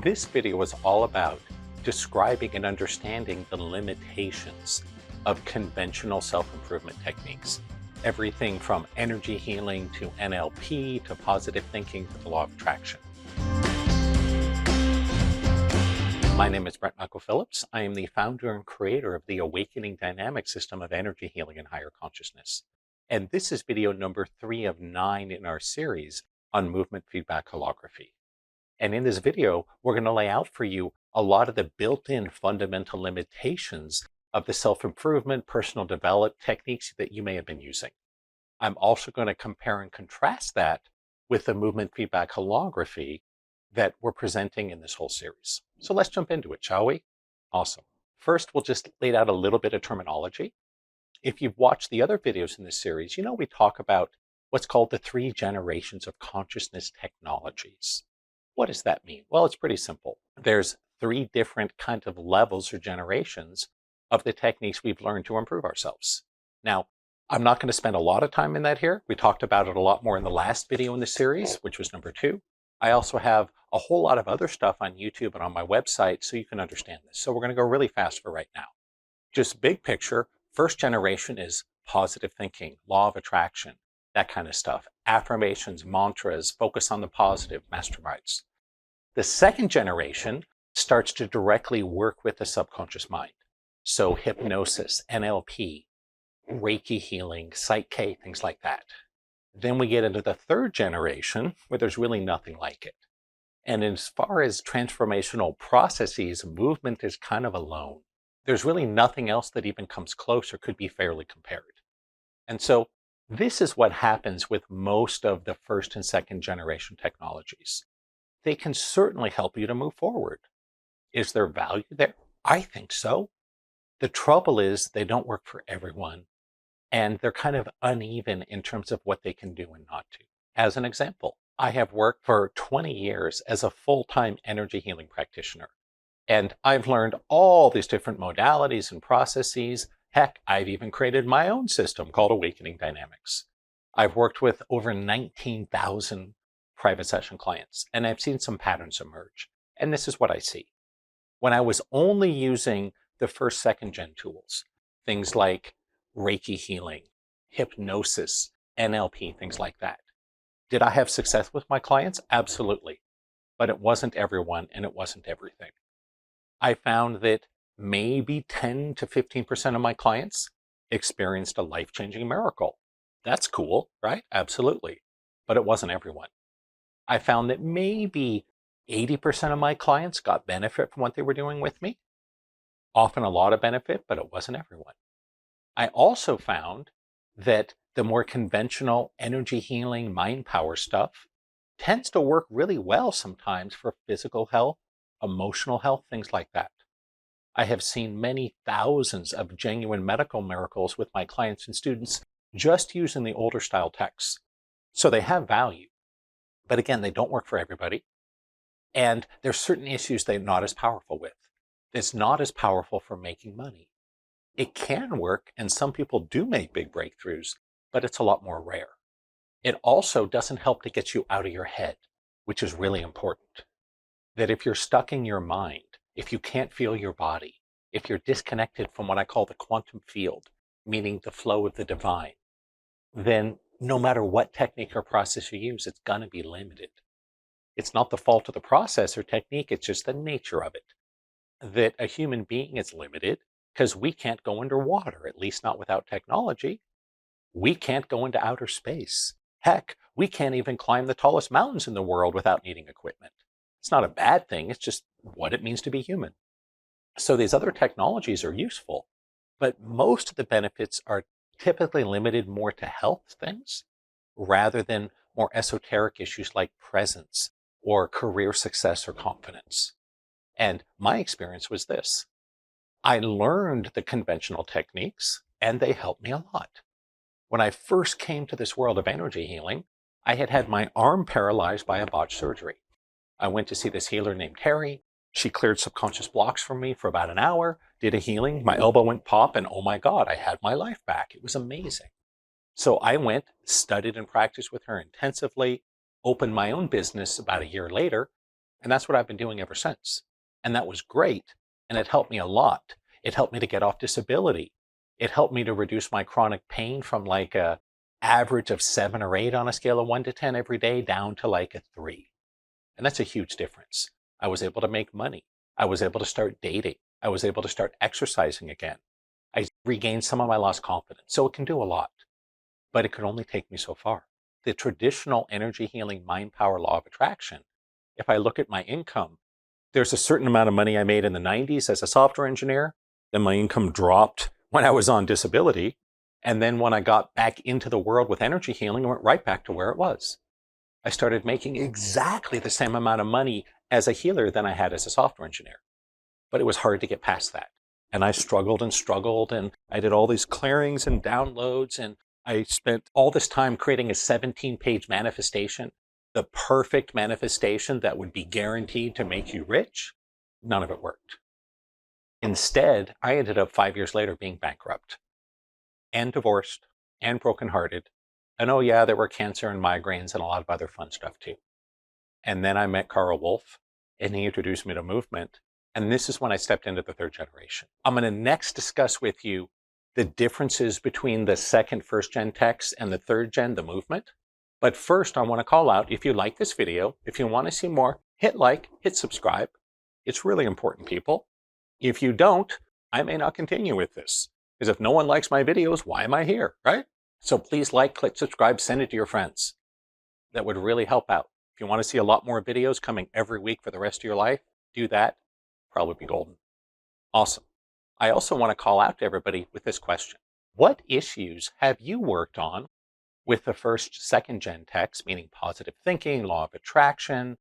This video is all about describing and understanding the limitations of conventional self-improvement techniques. Everything from energy healing to NLP to positive thinking to the law of attraction. My name is Brent Phillips. I am the founder and creator of the awakening dynamic system of energy healing and higher consciousness. And this is video number 3 of 9 in our series on movement feedback holography. And in this video, we're going to lay out for you a lot of the built-in fundamental limitations of the self-improvement, personal development techniques that you may have been using. I'm also going to compare and contrast that with the movement feedback holography that we're presenting in this whole series. So let's jump into it, shall we? Awesome. First, we'll just lay out a little bit of terminology. If you've watched the other videos in this series, you know we talk about what's called the 3 generations of consciousness technologies. What does that mean? Well, it's pretty simple. There's 3 different kind of levels or generations of the techniques we've learned to improve ourselves. Now, I'm not going to spend a lot of time in that here. We talked about it a lot more in the last video in the series, which was number 2. I also have a whole lot of other stuff on YouTube and on my website so you can understand this. So we're going to go really fast for right now. Just big picture, first generation is positive thinking, law of attraction, that kind of stuff. Affirmations, mantras, focus on the positive, masterminds. The second generation starts to directly work with the subconscious mind. So hypnosis, NLP, Reiki healing, Psyche, things like that. Then we get into the third generation where there's really nothing like it. And as far as transformational processes, movement is kind of alone. There's really nothing else that even comes close or could be fairly compared. And so this is what happens with most of the first and second generation technologies. They can certainly help you to move forward. Is there value there? I think so. The trouble is they don't work for everyone, and they're kind of uneven in terms of what they can do and not do. As an example, I have worked for 20 years as a full-time energy healing practitioner, and I've learned all these different modalities and processes. Heck, I've even created my own system called Awakening Dynamics. I've worked with over 19,000 private session clients, and I've seen some patterns emerge. And this is what I see. When I was only using the first, second gen tools, things like Reiki healing, hypnosis, NLP, things like that. Did I have success with my clients? Absolutely. But it wasn't everyone and it wasn't everything. I found that maybe 10 to 15% of my clients experienced a life-changing miracle. That's cool, right? Absolutely. But it wasn't everyone. I found that maybe 80% of my clients got benefit from what they were doing with me. Often a lot of benefit, but it wasn't everyone. I also found that the more conventional energy healing, mind power stuff tends to work really well sometimes for physical health, emotional health, things like that. I have seen many thousands of genuine medical miracles with my clients and students just using the older style texts. So they have value. But again, they don't work for everybody. And there's certain issues they're not as powerful with. It's not as powerful for making money. It can work, and some people do make big breakthroughs, but it's a lot more rare. It also doesn't help to get you out of your head, which is really important. That if you're stuck in your mind, if you can't feel your body, if you're disconnected from what I call the quantum field, meaning the flow of the divine, then no matter what technique or process you use, it's going to be limited. It's not the fault of the process or technique, it's just the nature of it. That a human being is limited because we can't go underwater, at least not without technology. We can't go into outer space. Heck, we can't even climb the tallest mountains in the world without needing equipment. It's not a bad thing, it's just what it means to be human. So these other technologies are useful, but most of the benefits are typically limited more to health things rather than more esoteric issues like presence or career success or confidence. And my experience was this. I learned the conventional techniques and they helped me a lot. When I first came to this world of energy healing, I had had my arm paralyzed by a botched surgery. I went to see this healer named Terry. She cleared subconscious blocks for me for about an hour, did a healing, my elbow went pop, and oh my God, I had my life back. It was amazing. So I went, studied and practiced with her intensively, opened my own business about a year later, And that's what I've been doing ever since. And that was great. And it helped me a lot. It helped me to get off disability. It helped me to reduce my chronic pain from like a average of 7 or 8 on a scale of 1 to 10 every day down to like a 3. And that's a huge difference. I was able to make money. I was able to start dating. I was able to start exercising again. I regained some of my lost confidence. So it can do a lot, but it could only take me so far. The traditional energy healing mind power law of attraction, if I look at my income, there's a certain amount of money I made in the 90s as a software engineer. Then my income dropped when I was on disability. And then when I got back into the world with energy healing, I went right back to where it was. I started making exactly the same amount of money as a healer than I had as a software engineer. But it was hard to get past that. And I struggled, and I did all these clearings and downloads, and I spent all this time creating a 17-page manifestation, the perfect manifestation that would be guaranteed to make you rich. None of it worked. Instead, I ended up 5 years later being bankrupt and divorced and brokenhearted. And oh yeah, there were cancer and migraines and a lot of other fun stuff too. And then I met Carl Wolf, and he introduced me to movement. And this is when I stepped into the 3rd generation. I'm going to next discuss with you the differences between the 2nd, 1st gen techs and the 3rd gen, the movement. But first, I want to call out, if you like this video, if you want to see more, hit like, hit subscribe. It's really important, people. If you don't, I may not continue with this. Because if no one likes my videos, why am I here, right? So please like, click subscribe, send it to your friends. That would really help out. If you want to see a lot more videos coming every week for the rest of your life, do that. Probably be golden. Awesome. I also want to call out to everybody with this question. What issues have you worked on with the 1st, 2nd gen techs, meaning positive thinking, law of attraction,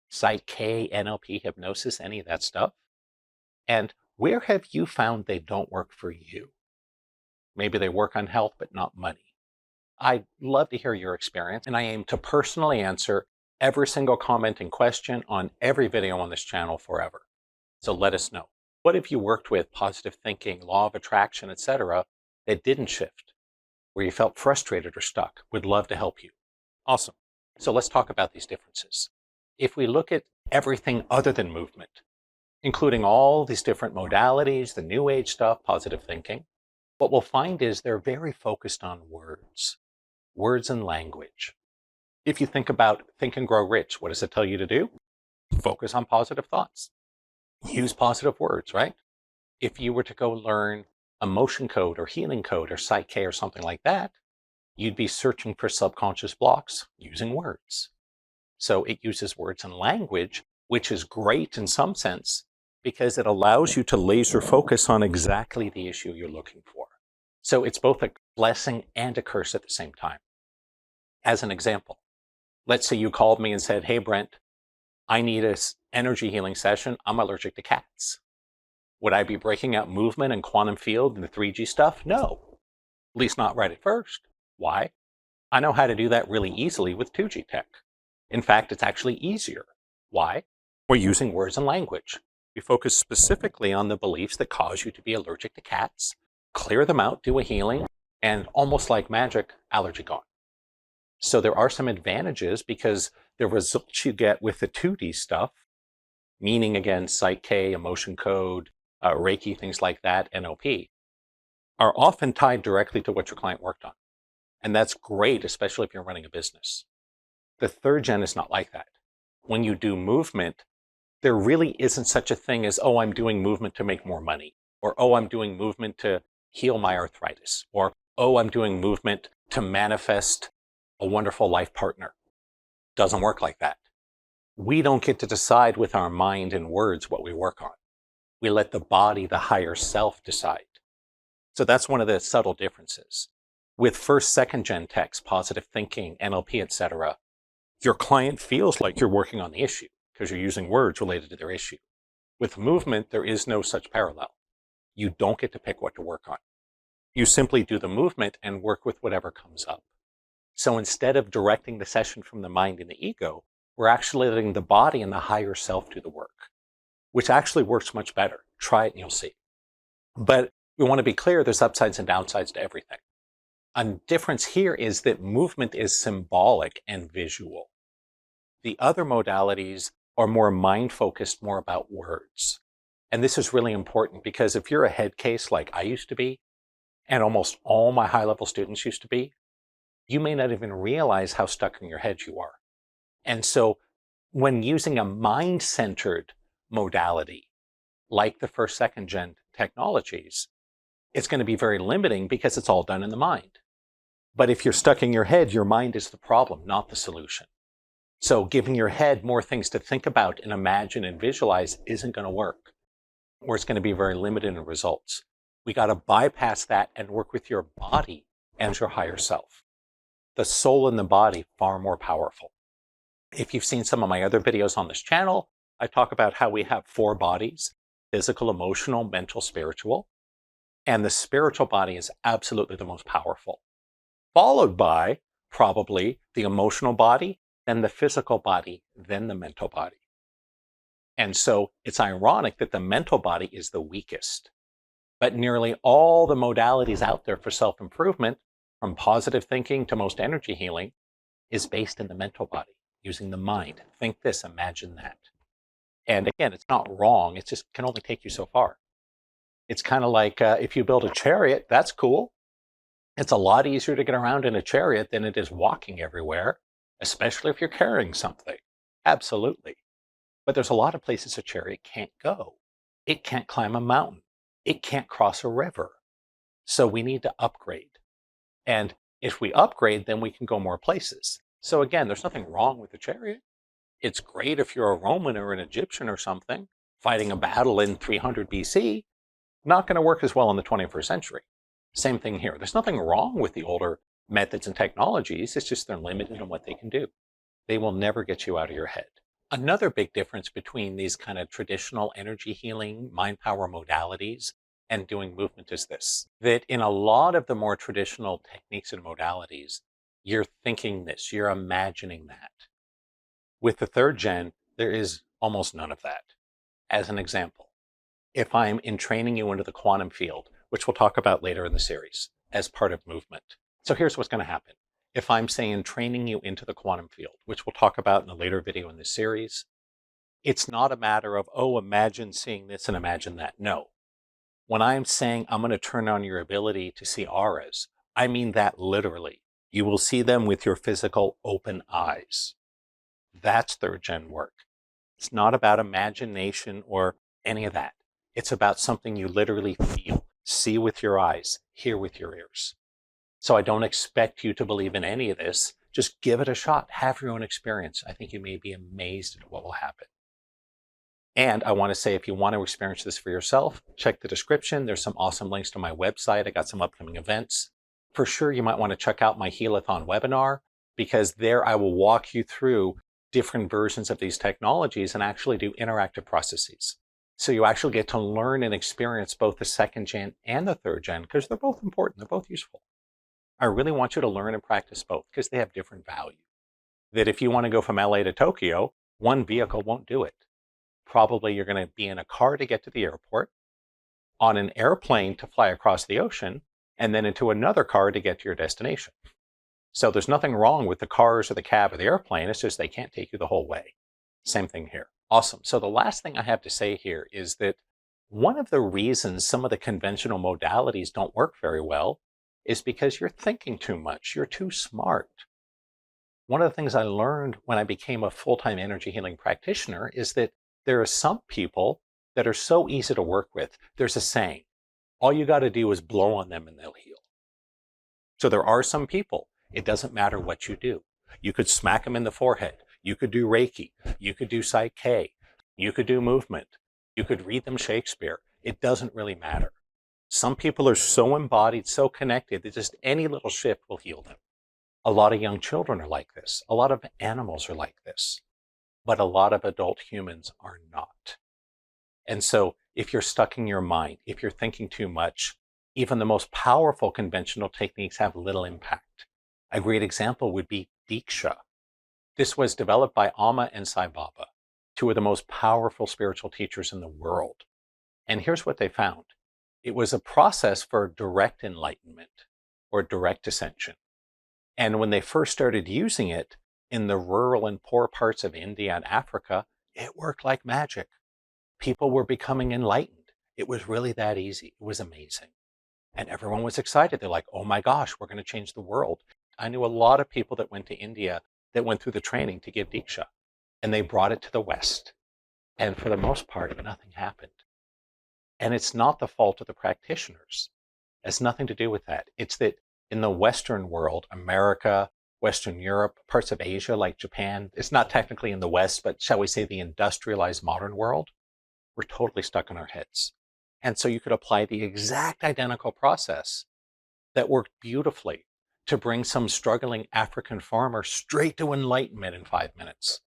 Psych K, NLP, hypnosis, any of that stuff? And where have you found they don't work for you? Maybe they work on health, but not money. I'd love to hear your experience, and I aim to personally answer every single comment and question on every video on this channel forever. So let us know. What have you worked with, positive thinking, law of attraction, etc., that didn't shift, where you felt frustrated or stuck? Would love to help you. Awesome. So let's talk about these differences. If we look at everything other than movement, including all these different modalities, the new age stuff, positive thinking, what we'll find is they're very focused on words and language. If you think about Think and Grow Rich, what does it tell you to do? Focus on positive thoughts. Use positive words, right? If you were to go learn emotion code or healing code or Psych K or something like that, you'd be searching for subconscious blocks using words. So it uses words and language, which is great in some sense because it allows you to laser focus on exactly the issue you're looking for. So it's both a blessing and a curse at the same time. As an example, let's say you called me and said, hey, Brent, I need an energy healing session. I'm allergic to cats. Would I be breaking out movement and quantum field and the 3G stuff? No, at least not right at first. Why? I know how to do that really easily with 2G tech. In fact, it's actually easier. Why? We're using words and language. We focus specifically on the beliefs that cause you to be allergic to cats, clear them out, do a healing, and almost like magic, allergy gone. So there are some advantages because the results you get with the 2D stuff, meaning again, Psych K, emotion code, Reiki, things like that, NLP, are often tied directly to what your client worked on. And that's great, especially if you're running a business. The 3rd gen is not like that. When you do movement, there really isn't such a thing as, oh, I'm doing movement to make more money, or oh, I'm doing movement to heal my arthritis, or oh, I'm doing movement to manifest a wonderful life partner. Doesn't work like that. We don't get to decide with our mind and words what we work on. We let the body, the higher self, decide. So that's one of the subtle differences. With 1st, 2nd gen techs, positive thinking, NLP, etc., your client feels like you're working on the issue because you're using words related to their issue. With movement, there is no such parallel. You don't get to pick what to work on. You simply do the movement and work with whatever comes up. So instead of directing the session from the mind and the ego, we're actually letting the body and the higher self do the work, which actually works much better. Try it and you'll see. But we want to be clear, there's upsides and downsides to everything. A difference here is that movement is symbolic and visual. The other modalities or more mind-focused, more about words. And this is really important because if you're a head case like I used to be, and almost all my high-level students used to be, you may not even realize how stuck in your head you are. And so when using a mind-centered modality, like the first, second gen technologies, it's going to be very limiting because it's all done in the mind. But if you're stuck in your head, your mind is the problem, not the solution. So giving your head more things to think about and imagine and visualize isn't going to work, or it's going to be very limited in results. We got to bypass that and work with your body and your higher self. The soul and the body, far more powerful. If you've seen some of my other videos on this channel, I talk about how we have 4 bodies: physical, emotional, mental, spiritual. And the spiritual body is absolutely the most powerful, followed by probably the emotional body, then the physical body, then the mental body. And so it's ironic that the mental body is the weakest. But nearly all the modalities out there for self-improvement, from positive thinking to most energy healing, is based in the mental body, using the mind. Think this, imagine that. And again, it's not wrong, it just can only take you so far. It's kind of like if you build a chariot, that's cool. It's a lot easier to get around in a chariot than it is walking everywhere, especially if you're carrying something. Absolutely. But there's a lot of places a chariot can't go. It can't climb a mountain. It can't cross a river. So we need to upgrade. And if we upgrade, then we can go more places. So again, there's nothing wrong with the chariot. It's great if you're a Roman or an Egyptian or something, fighting a battle in 300 BC. Not going to work as well in the 21st century. Same thing here. There's nothing wrong with the older methods and technologies. It's just they're limited in what they can do. They will never get you out of your head. Another big difference between these kind of traditional energy healing, mind power modalities and doing movement is this, that in a lot of the more traditional techniques and modalities, you're thinking this, you're imagining that. With the third gen, there is almost none of that. As an example, if I'm entraining you into the quantum field, which we'll talk about later in the series as part of movement. So here's what's going to happen. If I'm saying training you into the quantum field, which we'll talk about in a later video in this series, it's not a matter of, oh, imagine seeing this and imagine that. No. When I'm saying I'm going to turn on your ability to see auras, I mean that literally. You will see them with your physical open eyes. That's third gen work. It's not about imagination or any of that. It's about something you literally feel, see with your eyes, hear with your ears. So I don't expect you to believe in any of this. Just give it a shot. Have your own experience. I think you may be amazed at what will happen. And I want to say, if you want to experience this for yourself, check the description. There's some awesome links to my website. I got some upcoming events. For sure, you might want to check out my Healathon webinar, because there I will walk you through different versions of these technologies and actually do interactive processes. So you actually get to learn and experience both the second gen and the third gen, because they're both important, they're both useful. I really want you to learn and practice both because they have different value. That if you want to go from LA to Tokyo, one vehicle won't do it. Probably you're going to be in a car to get to the airport, on an airplane to fly across the ocean, and then into another car to get to your destination. So there's nothing wrong with the cars or the cab or the airplane, it's just they can't take you the whole way. Same thing here. Awesome. So the last thing I have to say here is that one of the reasons some of the conventional modalities don't work very well is because you're thinking too much. You're too smart. One of the things I learned when I became a full-time energy healing practitioner is that there are some people that are so easy to work with. There's a saying, all you got to do is blow on them and they'll heal. So there are some people, it doesn't matter what you do. You could smack them in the forehead. You could do Reiki. You could do Psyche. You could do movement. You could read them Shakespeare. It doesn't really matter. Some people are so embodied, so connected that just any little shift will heal them. A lot of young children are like this. A lot of animals are like this. But a lot of adult humans are not. And so if you're stuck in your mind, if you're thinking too much, even the most powerful conventional techniques have little impact. A great example would be Diksha. This was developed by Amma and Sai Baba, two of the most powerful spiritual teachers in the world. And here's what they found. It was a process for direct enlightenment or direct ascension. And when they first started using it in the rural and poor parts of India and Africa, It worked like magic. People were becoming enlightened. It was really that easy. It was amazing. And everyone was excited. They're like, oh my gosh, we're going to change the world. I knew a lot of people that went to India that went through the training to give Diksha, and they brought it to the West. And for the most part, nothing happened. And it's not the fault of the practitioners. It has nothing to do with that. It's that in the Western world, America, Western Europe, parts of Asia like Japan, it's not technically in the West, but shall we say the industrialized modern world, we're totally stuck in our heads. And so you could apply the exact identical process that worked beautifully to bring some struggling African farmer straight to enlightenment in 5 minutes.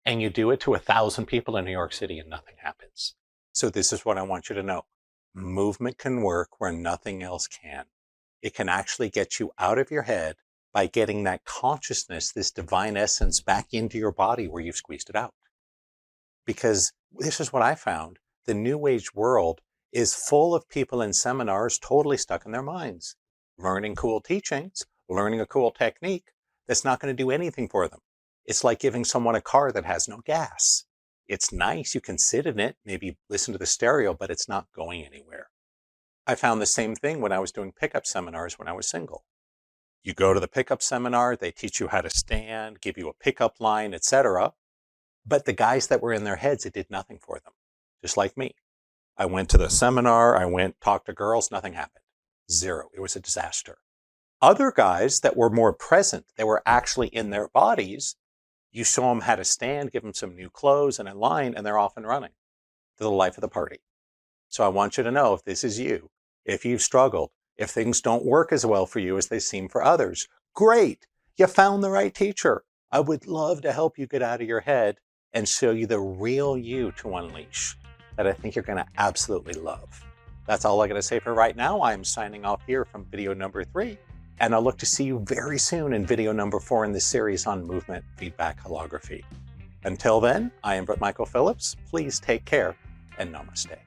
And you do it to 1,000 people in New York City and nothing happens. So this is what I want you to know. Movement can work where nothing else can. It can actually get you out of your head by getting that consciousness, this divine essence, back into your body where you've squeezed it out. Because this is what I found. The New Age world is full of people in seminars totally stuck in their minds, learning cool teachings, learning a cool technique that's not going to do anything for them. It's like giving someone a car that has no gas. It's nice, you can sit in it, maybe listen to the stereo, but it's not going anywhere. I found the same thing when I was doing pickup seminars when I was single. You go to the pickup seminar, they teach you how to stand, give you a pickup line, etc. But the guys that were in their heads, it did nothing for them, just like me. I went to the seminar, talked to girls, nothing happened. Zero. It was a disaster. Other guys that were more present, they were actually in their bodies, you show them how to stand, give them some new clothes and a line, and they're off and running to the life of the party. So I want you to know, if this is you, if you've struggled, if things don't work as well for you as they seem for others, great. You found the right teacher. I would love to help you get out of your head and show you the real you to unleash that I think you're going to absolutely love. That's all I got to say for right now. I'm signing off here from video number 3, and I'll look to see you very soon in video number 4 in this series on movement feedback holography. Until then, I am Brent Michael Phillips. Please take care and namaste.